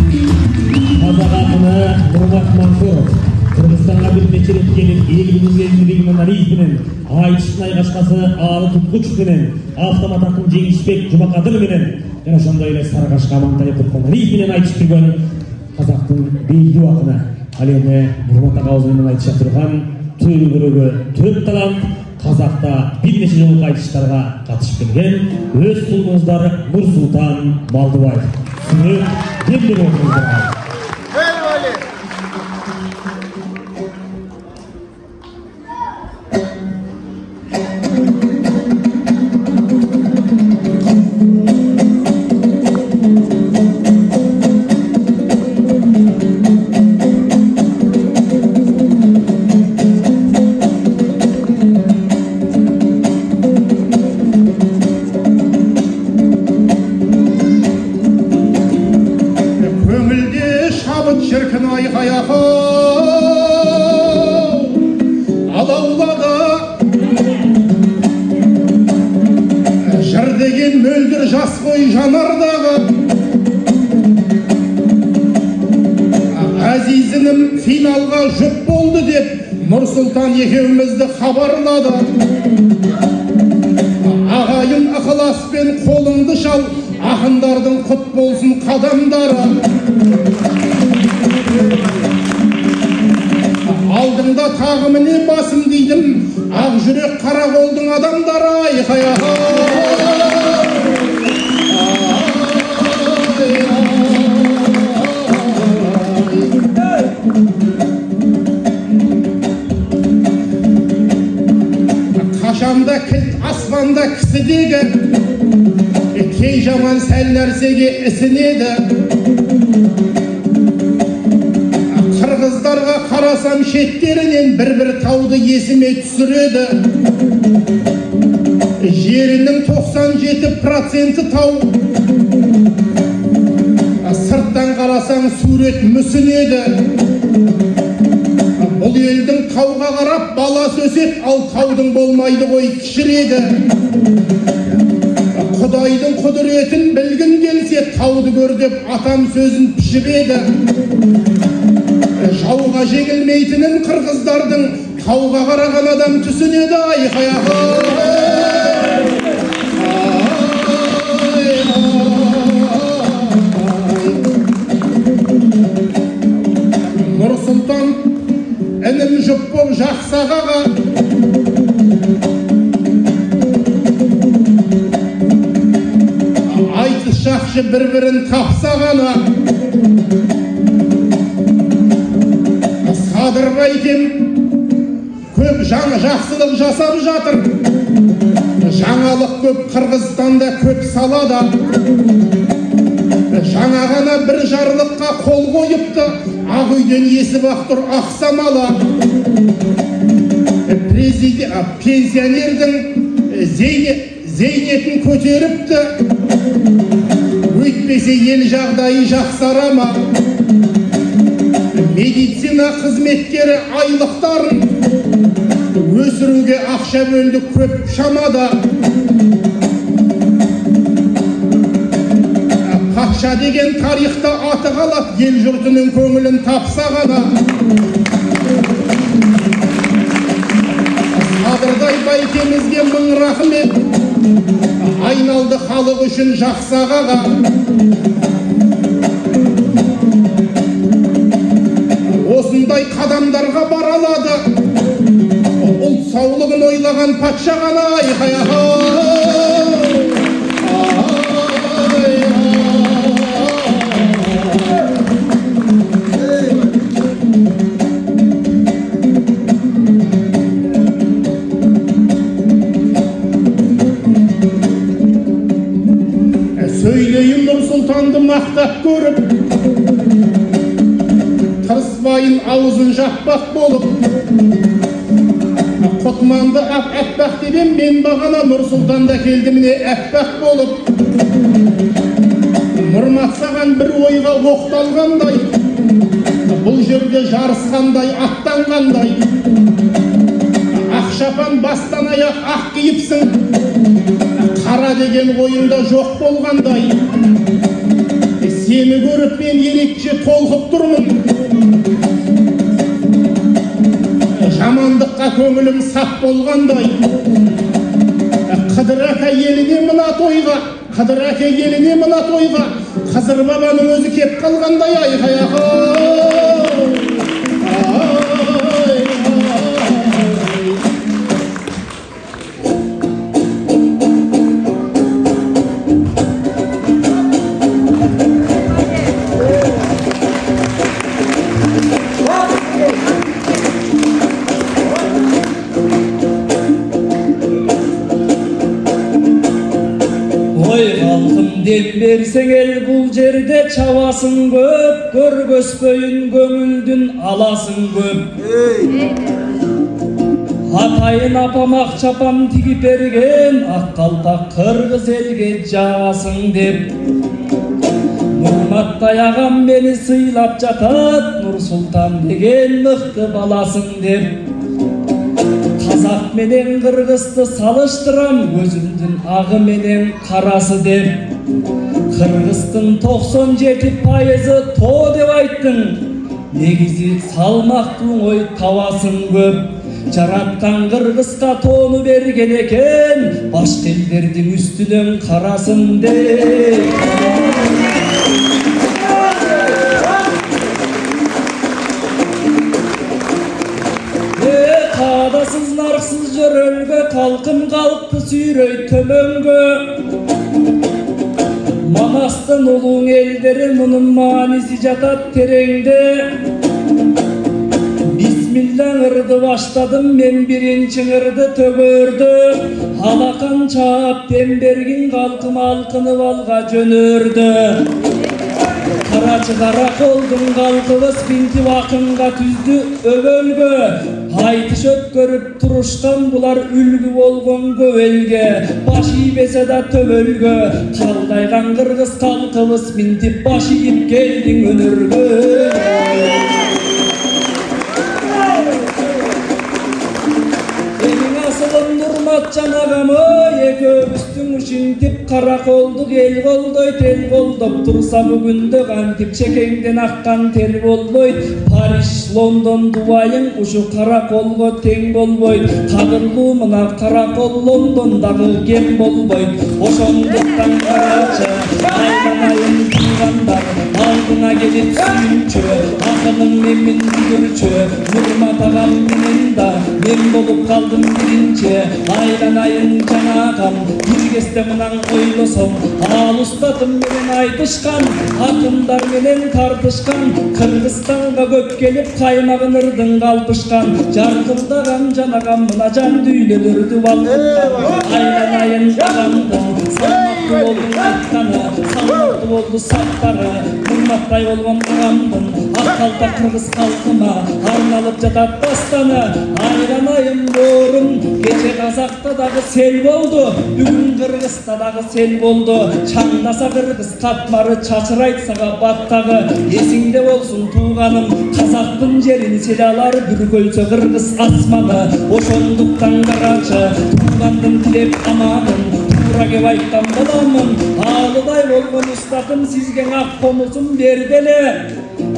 Қазақ ақыны Нұрмат Мансұров Қырғызстанға бірнеше рет келіп, еліміздің еңбегінің рейсімен, айтыштың айғашқасы Алы Тұтқышпенен, автомат ақын Жеңішбек Жұмақадырменен, және сондай эле Сарыағашқа Амантай Құтқан рейсімен айтып жүрген қазақтың белді ақыны. Ал енді Нұрмат ағамызбен айтыша тұрған төрігірігі төрт талант қазақта бірнеше жыл айтыштарға қатысып келген өз сұлуыңыздары Нұрсұлтан Малдыбаев. Сүйіп, демдер оқыңыздарға. Финалға жүп болды деп Нұрсұлтан екеумізді хабарлады. Ағайын ықыласпен қолыңды шал, ақындардың құт болсын қадамдары. Алдыңда тағы міне басым дейдім, ақ жүрек қара қолдың адамдары. Қашанда кілт аспанда кісідегі, кей жаман сәл нәрсеге ісінеді. Қырғыздарға қарасам шеттерінен бір-бір тауды есіме түсіреді. Жерінің 97% тау, сырттан қарасаң сурет мүсінеді. Бұл елдің тауға қарап баласы өсет, ал таудың болмайды ғой кішіреді. Құдайдың құдіретін білгін келсе, тауды көр деп атам сөзін пішіреді. Жауға жеңілмейтінін қырғыздардың тауға қараған адам түсінеді. Нұрсұлтан інім жұп боп жақсы ағаға, айтыс жақшы бір-бірін тапсағана. Садырбайкем көп жаңа жақсылық жасап жатыр. Жаңалық көп Қырғызстанда көп салада. Жаңа ғана бір жарлыққа қол қойыпты, ақ үйден есіп ақ тұр ақсамала. Пенсионердің зейнетін көтеріпті, өйтпесе ел жағдайы жақсарама. Медицина қызметкері айлықтарын өсіруге ақша бөлді көп шамада. Патша деген тарихта аты қалап, ел жұртының көңілін тапса ғана. Садырдай байкемізге мың рахмет, айналды халық үшін жақсы ағаға. Осындай қадамдарға баралады, ұлт саулығын ойлаған патша ғана. Сөйлейін Нұрсұлтанды мақтап көріп, тырыспайын аузын жаппақ болып. Құтманды әппақ дебем, мен бағана Нұрсұлтанда келдіміне әппақ болып. Нұрмат саған бір ойға оқталғандай, бұл жерде жарысқандай, аттанғандай. Ақшапан бастан аяқ ақ киіпсің, қара деген ойында жоқ болғандай. Seni görüp ben ерекше толқып тұрмын. Жамандыққа көңілім сақ болғандай. Қыдыр әке еліне мына тойға, Қыдыр әке еліне мына тойға, Қызыр бабаның өзі кеп қалғандай. Айғай Dem berseң ел бұл жерде чабасың көп, көргөспөйін көңілдін аласың көп. Атайын апамақ чапам тигіп берген, ақ қалтақ қырғыз елге жағасың деп. Нұрматтай ағам мені сыйлап жатат, Нұрсұлтан деген мықты баласың деп. Қазақ менен қырғызды салыштырам, өзімдің ағы менен қарасы деп. Қырғыздың 97% то деп айттың, негізі салмақтың ой тавасың көп. Жаратқан қырғызға тоны берген екен, башқа елдердің үстінен қарасын деп. Қадасыз нарықсыз жөрөлгө, қалқым қалыпты сүйрөй төмөнгө. Мамастың ұлың елдері мұның маниси жатат тереңде. Бисмилла ырды баштадым, мен бірінші ырды төгөрді. Алақан чап тембергін қалқым алқынып алға жөнөрді. Қарачы қара қолдың қалқыбыз пинти вақынға түзді өвөлгө. Айтыш өткөріп тұрыштан бұлар үлгі болған көөлге. Башы бесе да төбөлгө. Қалдайған қырғыз қалқыбыз пинти башы еп келдің өнөргө. Нұрматжан ағамы екеуміздің үшінтіп қара қолдық ел қолдой тел қолдап тұрса бүгінді қантип шекеңден аққан тел болбой. Париж, Лондон, Дубайың ұшы қара қолға тең болбой. Қадырлы мына қара қол Лондондағы кем болбой. Ошондықтан қарачы айланайын туғандар, алдыңа келіп сүйінші, ақының менмен жүгірчі. Нұрмат ағам менен да мен болып қалдым бірінші. Айланайын жаңағам, біргесте мұнан ойлосом, ал ұстатым менен айтышқан, ақындар менен тартышқан. Қырғызстанға көп келіп қаймағын ырдың қалпышқан. Жарқылдаған жанағам мұна жан дүйлелерді балқытқан. Айланайын ағамдың салмақты болдың айтқаны, салмақты болды сақтары. Нұрматтай болған ағамдың ақ қалта қырғыз қалқыма арналып жатат дастаны. Айланайын борым кеше Қазақта дағы сел болды, бүгін Қырғызда дағы сел болды. Шаңдаса қырғыз қатмары чачырайтсаға баттағы. Есіңде болсын туғаным, қазақтың жерін сел алар, бүркөлсө қырғыз асманы. Ошондықтан қарачы туғандың тілеп аманын, тура кеп айтқан боламын. Алыдай болған ұстатым сізген ақ қомысын берделе.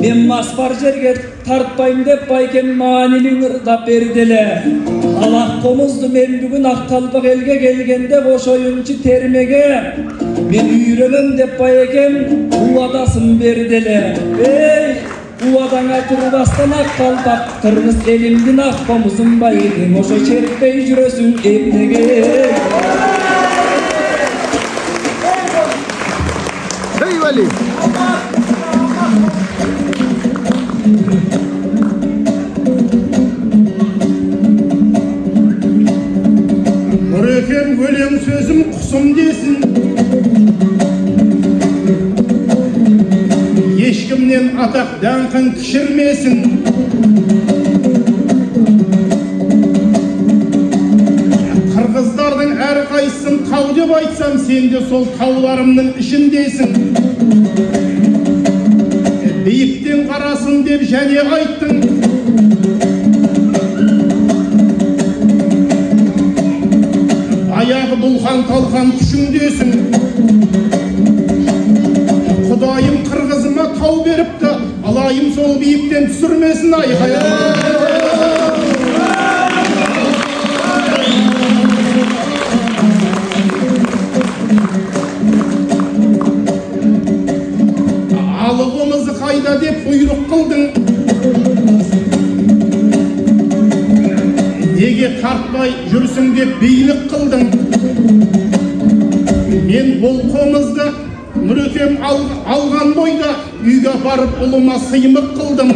Мен маспар жерге тартпайым деп байкен манилин ырдап берделе. Алақ қомызды мен бүгін ақталбақ елге келгенде бош ойыншы термеге. Мен үйренем деп байекем уадасын берделе. Ей, уадаңа тұрбастан ақталбақ, қырғыз елімдің ақ қомызын байекем. Ошо шертпей жүресің емнеге. Ей, Вали! Нұрекем өлең сөзім құсым десін, ешкімнен атақ даңқын кішірмесін. Қырғыздардың әрқайсысын тау деп айтсам, сен де сол тауларымның ішіндесің. Биіктен қарасын деп және айттың. Аяғы бұлқан талқан күшіңдесің. Құдайым қырғыз бақылау беріпті, алайым сол биіктен түсірмесін айқая. Алығымызы қайда деп бұйрық қылдың, неге тартпай жүрсің деп билік қылдың. Мен бұл қомызды Нұрекем алған бойда үйге апарып ұлыма сыймық қылдым.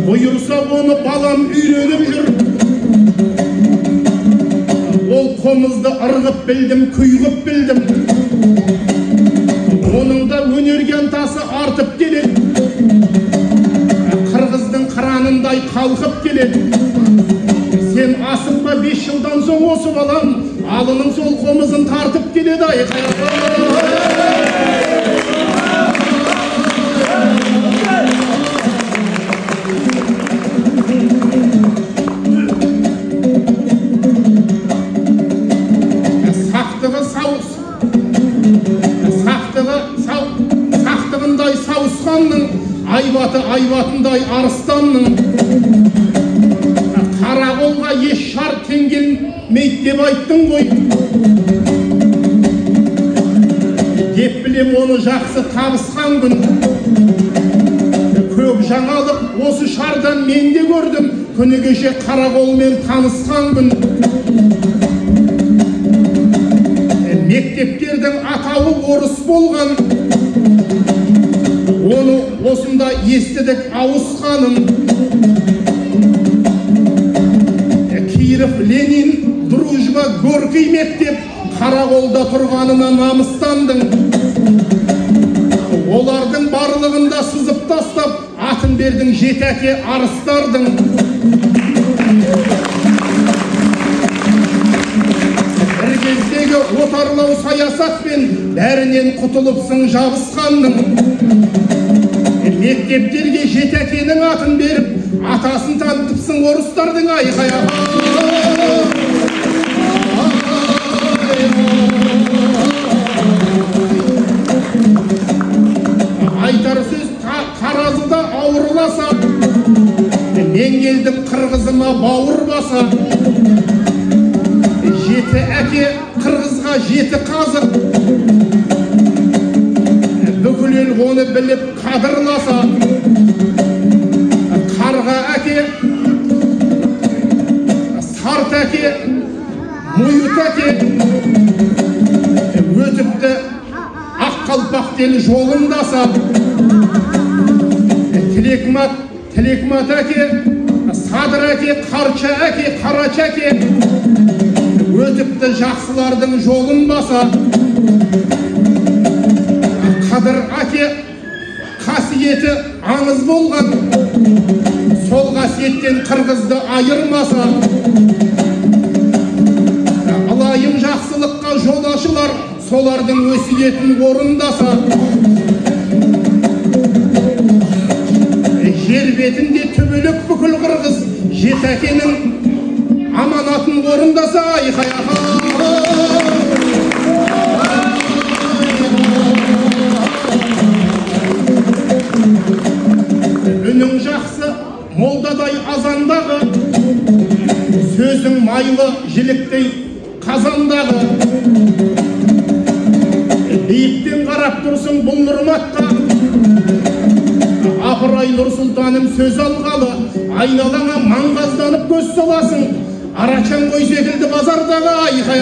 Бұйырса оны балам үйреніп жүр. Ол қомызды ырғып білдім, күйгіп білдім. Оның да өнерге ынтасы артып келеді. Қырғыздың қыранындай қалқып келеді. Сен асықпа, 5 жылдан соң осы балам алының сол қомызын тартып келеді айқай. Сақтығындай сауысқанның, айбатындай арыстанның. Қарағолға еш шарт теңгелмейді деп айттың ғой. Деп білем оны жақсы табысқан күн. Көп жаңалық осы шардан мен де көрдім. Күні кеше Қарағолмен танысқан күн. Мектептердің атауы орыс болған. Оны осында естідік ауысқанын. Киров, Ленин, Дружба, Горький мектеп Қарағолда тұрғанына намыстандың. Олардың барлығында сызып тастап, атын бердің жеті әке арыстардың. Бір кездегі отарлау саясатпен бәрінен құтылыпсың жабысқанның. Мектептерге жеті әкенің атын беріп, атасын танытыпсың орыстардың айқая. Айтар сөз таразыда ауырласа, мен келдім қырғызыма бауыр баса. Жеті әке қырғызға жеті қазық, бүкіл ел оны біліп қадырласа. Қарға әке, сарт әке, мұйыт әке өтіпті ақ қалпақ дел жолындаса. Тілекмат әке, садыр әке, қарча әке, қарач әке өтіпті жақсылардың жолын баса. Қадыр әке қасиеті аңыз болған, сол қасиеттен қырғызды айырмаса. Алайым жақсылыққа жол ашылар, солардың өсиетін орындаса. Жер бетінде түбілік бүкіл қырғыз жеті әкенің аманатын орындаса айқай. Үнің жақсы молдадай азандағы, сөзің майлы жіліктей қазандағы. Биіктен қарап тұрсың бұл нұрматқа, апырай Нұр Сұлтаным сөз алғалы, айналаңа маңғазданып көз саласың, арачан қой секілді базардағы айқай.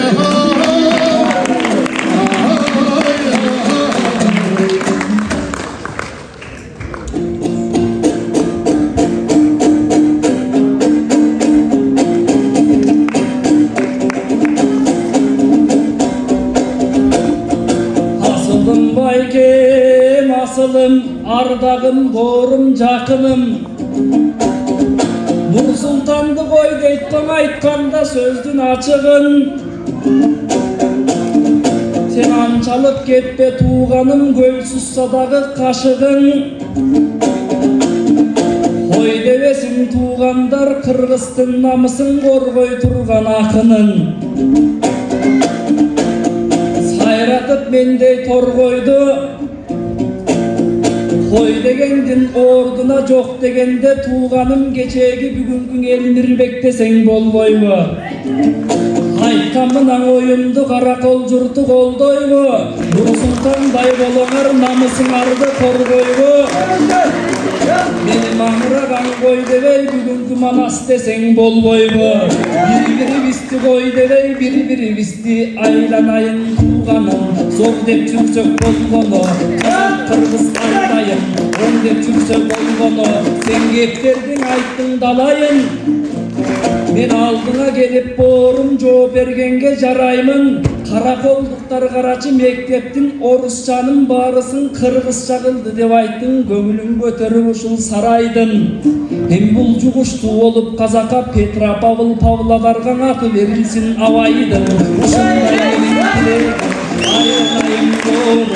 Asılım, ardağım, qorum, жақыным. Нұр Сұлтанды қой дейтін айтқанда сөздің açığın. Сен анчалып кетпе туғаным, көлсіз садағы қашығын. Қой девесін туғандар, қырғыздың намысын қорғой тұрған ақының. mendey torgoydu. Koy degендин orduna жок дегенде тууганым кечеги бүгүнгүн элмирбек десең болбойбу. Айткамынан оюмду каракол журту колдойбу. Нурсултандай болоңар намысыңарды коргойбу. Мени маңыраган кой дебей бүгүнкү манас десең болбойбу. Бири-бирибизди кой дебей бири-бирибизди айланайын тууганым. Зор деп жүрсөк болгону, кыргыз айдайын. Он деп жүрсөк болгону, сен кептердиң айттың далайын. Мен алдыңа келип боорум жооп бергенге жараймын. Караколдуктар карачы мектептин орусчанын баарысын кыргызча кылды деп айттың. Көңүлүң көтөрүп ушул сарайдын. Эми бул жугуштуу болуп казакка Петропавл Павлодарга аты берилсин абайдын. Ушундай айылайым боорум,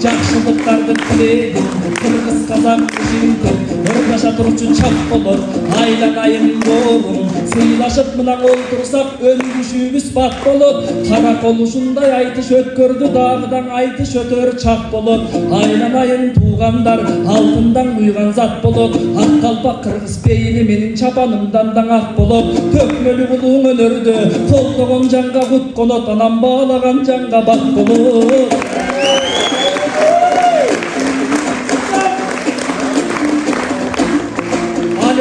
жакшылыктарды тиледим. Кыргыз казак жинтип ордаша турчу чап болот. Айланайын боорум, сыйлашып мына олтурсак өңгүшүбүз бат болот. Каракол ушундай айтыш өткөрдү, дагыдан айтыш өтөр чак болот. Айланайын туугандар, алтындан куйган зат болот. Ак калпак кыргыз бейли менин чапанымдан да ак болот. Төкмөлү булуң өнөрдү, колдогон жанга кут конот, анан баалаган жанга бак болот.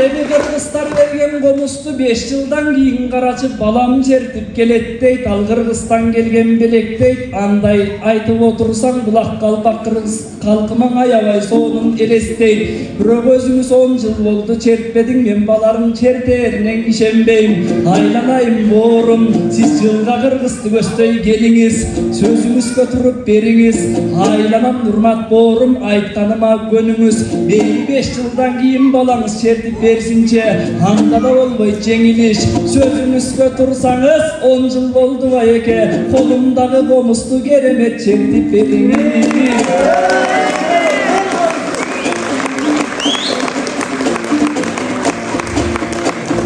Эми кыргыздар берген комусту 5 жылдан кийин карачы балам чертип келет дейт. Ал Кыргызстан келген белек дейт. Андай айтып отурсаң булак калпак кыргыз калкымаң аябай сонун элестейт. Бирок өзүңүз 10 жыл болду чертпедиң, мен баларым чертерине ишенбейм. Айланайым боорум, сиз жылга кыргызды көздөй келиңиз, сөзүңүзгө туруп бериңиз. Айланам урмат боорум, айтканыма көнүңүз. 5 жылдан кийин балаңыз чертип берсинче, анда да болбойт жеңилиш. Сөзүңүзгө турсаңыз 10 жыл болду байеке, колумдагы комусту керемет чертип бериңиз.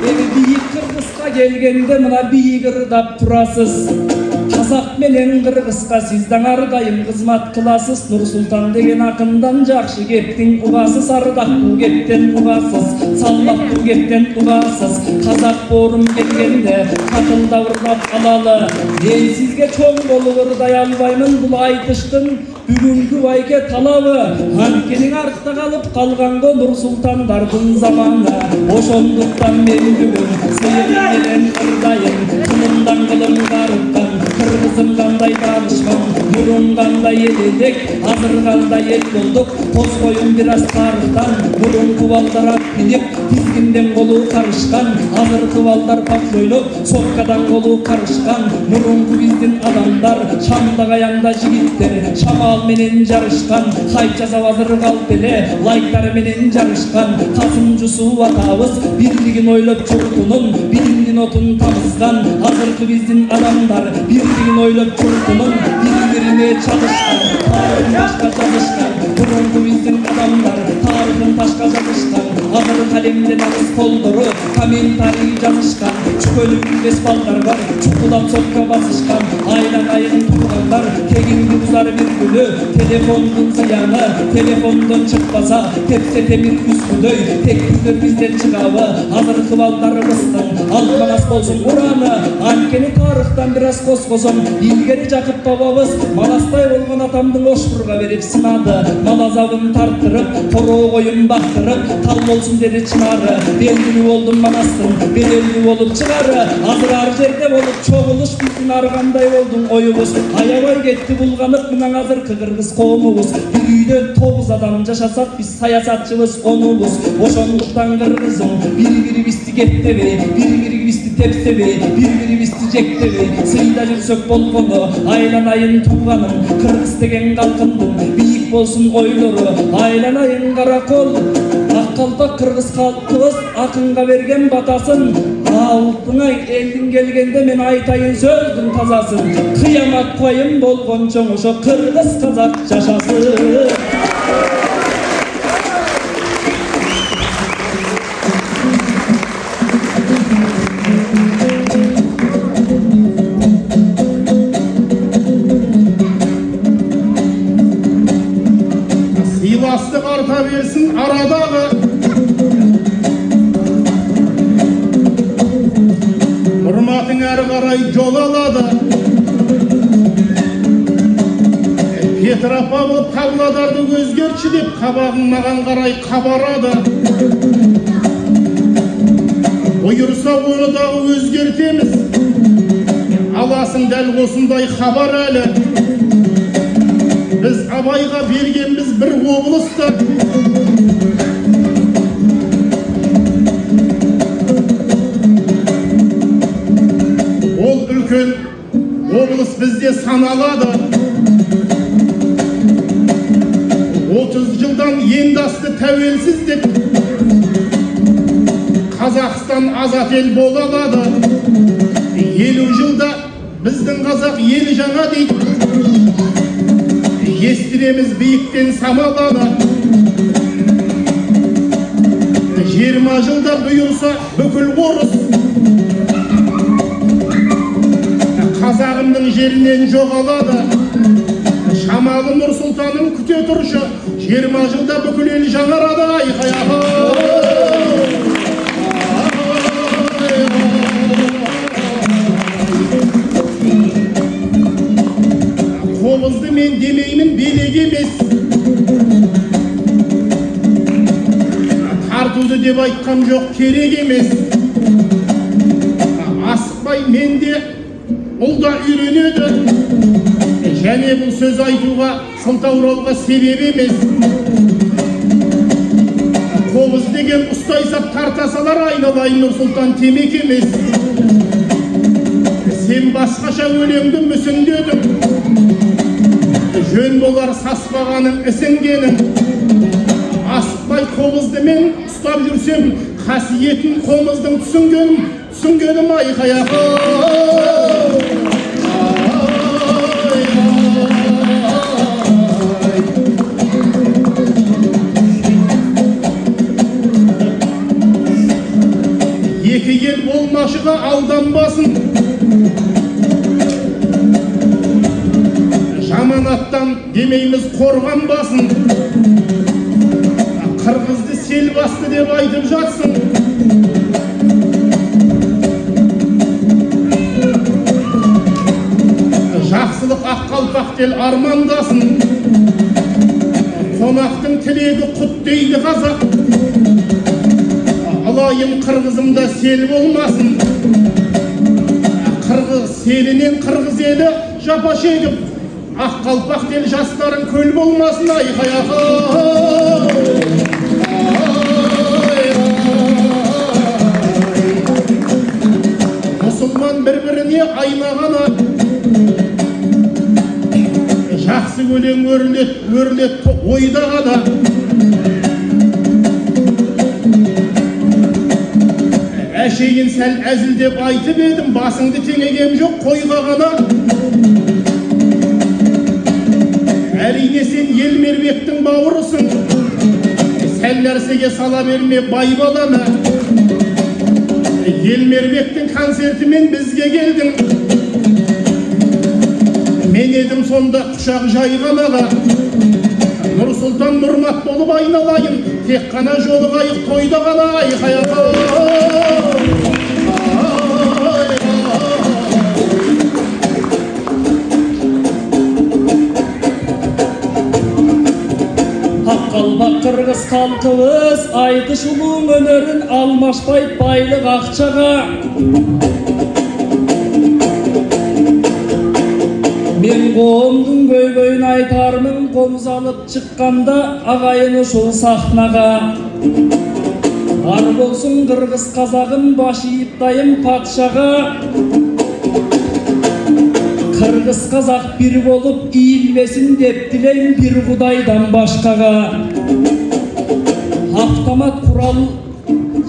Эми бийик Кыргызга келгенде мына бийик ырдап турасыз. Казак менен кыргызга сизден ардайым кызмат кыласыз. Нурсултан деген акындан жакшы кептиң угасыз. Ардактуу кептен угасыз, салмактуу кептен угасыз. Казак боорум келгенде катылда урлап алалы. Мен сизге чоң болуп ырдай албаймын. Бул айтыштын бүгүнкү байке талабы. Анткени артта калып калганго Нурсултандардын заманы. Ошондуктан мен бүгүн сыйыр менен ырдайын. Кылымдан кылымга ырыккан кыргызым кандай таанышкан, мурун кандай элелек, азыр кандай эл болдук. Тоз коюн бир аз тарыхтан, мурунку балдар ат минип, тизгинден колу карышкан. Азыркы балдар папш ойноп, сопкадан колу карышкан. Мурунку биздин адамдар, шамда каянда жигиттер, шамал менен жарышкан. Хайп жасап азыр калп эле, лайктар менен жарышкан. Касым Жусуп атабыз бирлигин ойлоп журтунун, биримдин отун тамызган. Азыркы биздин адамдар бирлигин ойлоп журтунун, бири-бирине чалышкан. Тарыхын ташка жазышкан, мурунку биздин адамдар тарыхын ташка жазышкан. Азыр калемден агыс колдору комментарий жазышкан. Чүкөлүк билбес балдар бар, чукулап сотко басышкан. Айланайын туугандар кегинди бузар бир күнү, телефондун зыяны телефондон чыкпаса, тепсе темир үстүдөй тектиктер бизден чыгабы. Азыркы балдарыбыздын алканас болсун ураны. Анткени тарыхтан бир аз коскосом, илгери Жакып бабабыз маластай болгон атамдын ошкурга берип сынады. Мал азабын тарттырып, короо коюн бактырып, тал болсун деди чынары. Белгилүү болдум манастын, белелүү болуп чыгары. Азыр ар жерде болуп чогулуш биздин ар кандай болдун оюбуз. Аябай кетти булганып мына азыркы кыргыз коомубуз. Бир үйдөн 9 адам жашасак биз саясатчыбыз онубуз. Ошондуктан кыргызым бири-бирибизди кептебей, бири-бирибизди тепсебей, бири-бирибизди жектебей, сыйда жүрсөк болгону. Айланайын тууганым, кыргыз деген калкымдын бийик болсун ойлору. Айланайын каракол, ак калпак кыргыз калкыбыз акынга берген батасын. Алтыңа элдин келгенде мен айтайын сөздүн тазасын. Кыямат коюм болгончо ошо кыргыз казак жашасын. арадағы Hürmatın әрі қарай жол алады. Петропавл Павлодарды өзгертші деп қабағың маған қарай қабарады. Бұйырса оны дағы өзгертеміз. Аласың дәл осындай хабар әлі. Біз Абайға бергенбіз бір облысты. Ол үлкен облыс бізде саналады. 30 жылдан енді асты тәуелсіздік. Қазақстан азат ел бола алады. 50 жылда біздің қазақ ел жаңа дейді. Естіреміз биіктен самалады. 20 жылда бұйырса бүкіл орыс қазағымның жерінен жоғалады. Шамалы Нұрсұлтаным күте тұршы, 20 жылда бүкіл ел жаңарады. Қобызды мен демеймін, белек емес. Тартуды деп айтқам жоқ, керек емес. Асықпай менде ұлда үйренеді. Және бұл сөз айтуға, сылтаурауға себеп емес. Қобыз деген ұстайсап тартасалар айналайын Нұрсұлтан темек емес. Сен басқаша өлеңді мүсіндедің. Жөн болар саспағаның ісінгенің. Асықпай қобызды мен ұстап жүрсем, қасиетін қомыздың түсінгенім айқаяқы. Екі ел болмашыға алданбасын. Жаманаттан демейміз қорғанбасын. Қырғызды сел басты деп айтып жатсың. Жақсылық аққалпақ дел армандасын. Қонақтың тілегі құт дейді қазақ. Алайым қырғызымда сел болмасын. Қырғыз селінен қырғыз елі жапа шегіп, аққалпақ дел жастарын көл болмасын. Айқаяқы. Мұсылман бір-біріне айнағаны. Жақсы өлең өрлет ойдағаны. Әшейін сәл әзілдеп айтып едім, басыңды теңегем жоқ қойға ғана. Әрине сен Елмербектің бауырысың. Сәл нәрсеге сала берме бай баланы. Елмербектің концертімен бізге келдің. Мен едім сонда құшақ жайғанаға. Нұрсұлтан Нұрмат болып айналайын, тек қана жолығайық тойда ғана. Айқаяқы. Аққалпақ қырғыз халқыбыз айты шулуң өнерін алмашпай байлық ақчаға. Мен қомдың көйгөйін айтармын, қомыз алып шыққанда ағайыны шол сахнаға. Ар болсын қырғыз қазағым, баш иіптайым патшаға. Қырғыз қазақ бір болып иілбесін деп тілейм бір құдайдан башқаға. Автомат құрал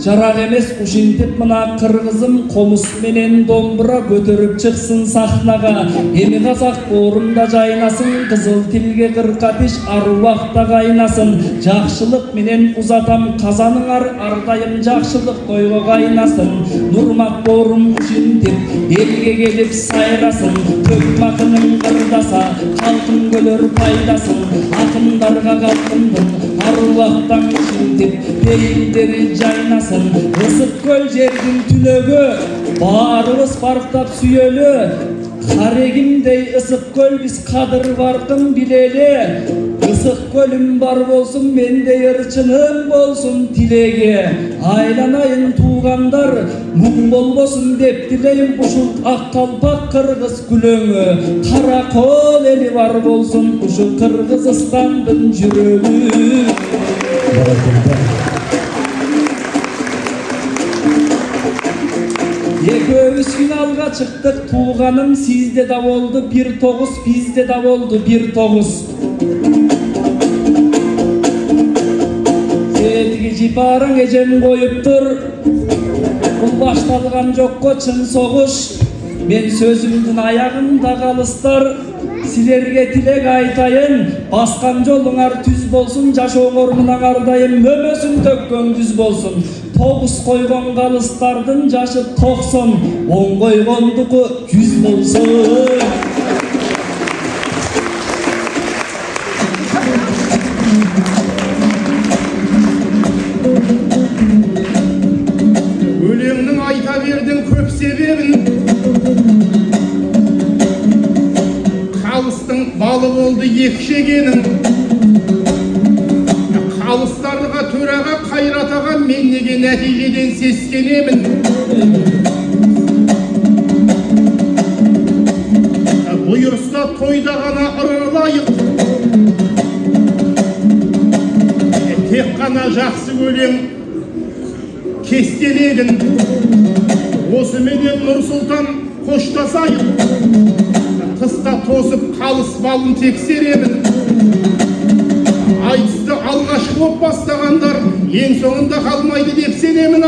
жарак эмес ушинтип мына кыргызым комус менен домбура көтөрүп чыксын сахнага. Эми казак боорунда жайнасын, кызыл тилге 45 аруакта кайнасын. Жакшылык менен узатам казаныңар, ардайым жакшылык тойго кайнасын. Нурмак боорум ушинтип элге келип сайрасын. Көкмакының кырдаса калкын көлөр пайдасын. Акындарга калкындын аруактан ушинтип бейилдери жайнасын. Ысык көл жердин түнөгү баарыбыз парктап сүйөлү. Карегимдей ысык көл биз кадыр баркын билели. Ысык көлүм бар болсун, мендей ырчыным болсун тилеги. Айланайын туугандар, муң болбосун деп тилейм ушул ак калпак кыргыз күлөңү. Каракол эли бар болсун ушул Кыргызстандын жүрөгү. Экөөбүз финалга чыктык, тууганым сизде да болду 1-9, бизде да болду 1-9. Сетиги жипараң эжем коюптур, бул башталган жокко чын согуш. Мен сөзүмдүн аягында калыстар, силерге тилек айтайын, баскан жолуңар түз болсун, жашооңор мына ардайым мөмөсүн төккөн күз болсун. 9 койгон калыстардын жашы 90, 10 койгондуку 100 болсун. Өлеңнің айта бердің көп себебін, қалыстың балы болды екі шегенің. Қалыстарға, төраға, қайратаға мен неге нәтижеден сескенемін. Бұйырса тойда ғана ырылайық, тек қана жақсы өлең кестелегін. Осыменен Нұрсұлтан қоштасайық, қысқа тосып қалыс балын тексеремін. Айтысты алғашқы боп бастағандар ең соңында қалмайды деп сенемін.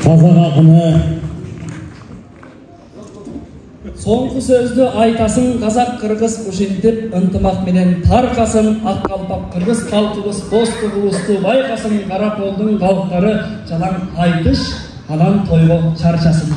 Қазақ ақыны Соңғы сөзді айтасын, қазақ кыргыз ушинтип ынтымақ менен тарқасын. Ак калпак кыргыз калкыбыз достугубузду байкасын. Караколдун калктары жалаң айтыш анан тойго чарчасын.